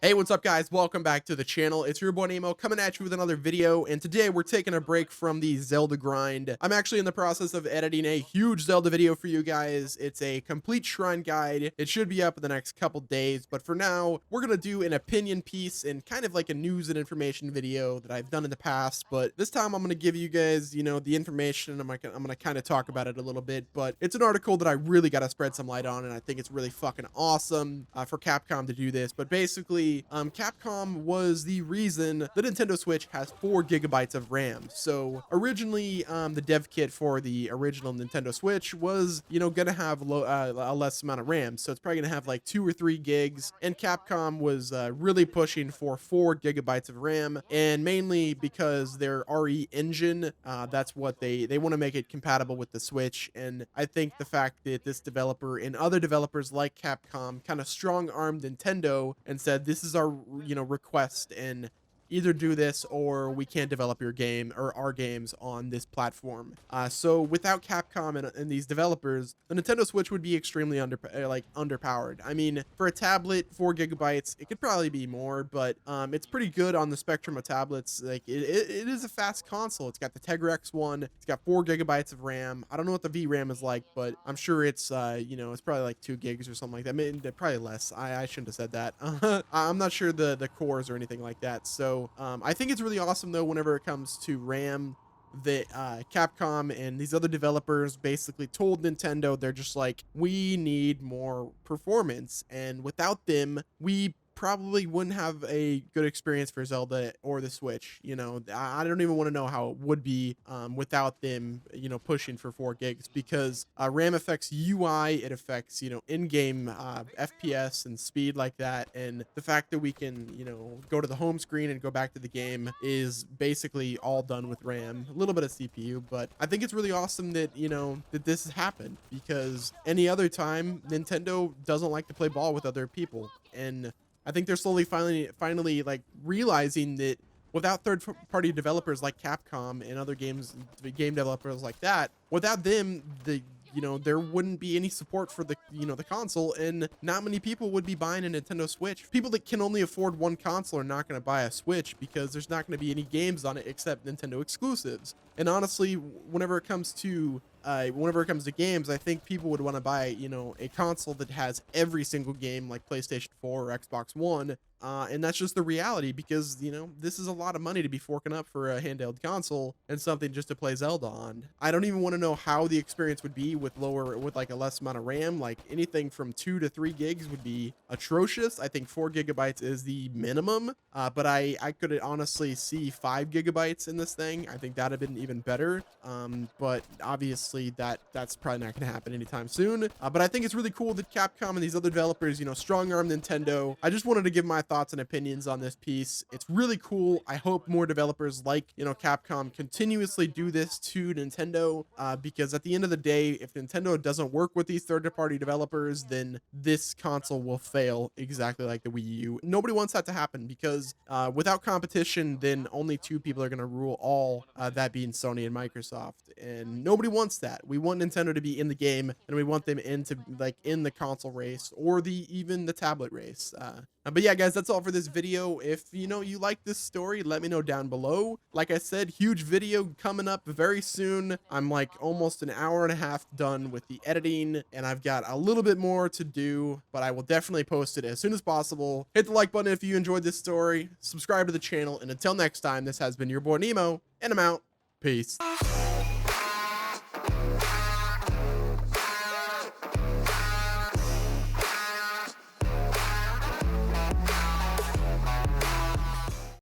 Hey, what's up guys? Welcome back to the channel. It's your boy Nemo coming at you with another video, and today we're taking a break from the Zelda grind. I'm actually in the process of editing a huge Zelda video for you guys. It's a complete shrine guide. It should be up in the next couple days, but for now, we're gonna do an opinion piece and kind of like a news and information video that I've done in the past, but this time I'm gonna give you guys, the information. I'm gonna kind of talk about it a little bit, but it's an article that I really gotta spread some light on, and I think it's really fucking awesome for Capcom to do this. But basically, Capcom was the reason the Nintendo Switch has 4 gigabytes of RAM. So originally, the dev kit for the original Nintendo Switch was, gonna have a less amount of RAM. So it's probably gonna have like 2 or 3 gigs. And Capcom was really pushing for 4 gigabytes of RAM, and mainly because their RE engine, that's what they want to make it compatible with the Switch. And I think the fact that this developer and other developers like Capcom kind of strong-armed Nintendo and said, this is our request, and either do this or we can't develop your game or our games on this platform. So without Capcom and these developers, the Nintendo Switch would be extremely underpowered. I mean, for a tablet, 4 gigabytes, it could probably be more, but it's pretty good on the spectrum of tablets. Like it is a fast console. It's got the Tegra X1. It's got 4 gigabytes of RAM. I don't know what the VRAM is like, but I'm sure it's it's probably like 2 gigs or something like that. I mean, probably less. I shouldn't have said that. I'm not sure the cores or anything like that. So I think it's really awesome though whenever it comes to RAM that Capcom and these other developers basically told Nintendo, they're just like, we need more performance, and without them we probably wouldn't have a good experience for Zelda or the Switch. I don't even want to know how it would be without them, pushing for 4 gigs, because RAM affects UI, it affects, in-game FPS and speed like that. And the fact that we can, go to the home screen and go back to the game is basically all done with RAM, a little bit of CPU. But I think it's really awesome that, that this has happened, because any other time Nintendo doesn't like to play ball with other people. And I think they're slowly finally like realizing that without third-party developers like Capcom and other game developers like that, without them, there wouldn't be any support for the console, and not many people would be buying a Nintendo Switch. People that can only afford one console are not going to buy a Switch because there's not going to be any games on it except Nintendo exclusives. And honestly, whenever it comes to games, I think people would want to buy, a console that has every single game like PlayStation 4 or Xbox One. And that's just the reality, because, this is a lot of money to be forking up for a handheld console and something just to play Zelda on. I don't even want to know how the experience would be with like a less amount of RAM. Like anything from 2 to 3 gigs would be atrocious. I think 4 gigabytes is the minimum, but I could honestly see 5 gigabytes in this thing. I think that'd have been even better. But obviously that's probably not going to happen anytime soon. But I think it's really cool that Capcom and these other developers, strong-arm Nintendo. I just wanted to give my thoughts and opinions on this piece. It's really cool. I hope more developers like, Capcom continuously do this to Nintendo, because at the end of the day, if Nintendo doesn't work with these third-party developers, then this console will fail exactly like the Wii U. Nobody wants that to happen, because without competition, then only 2 people are going to rule all, that being Sony and Microsoft, and nobody wants that. We want Nintendo to be in the game, and we want them in the console race, or even the tablet race. But yeah, guys, that's all for this video. If you like this story, let me know down below. Like I said, huge video coming up very soon. I'm like almost an hour and a half done with the editing, and I've got a little bit more to do, but I will definitely post it as soon as possible. Hit the like button if you enjoyed this story, subscribe to the channel, and until next time, this has been your boy Nemo, and I'm out. Peace.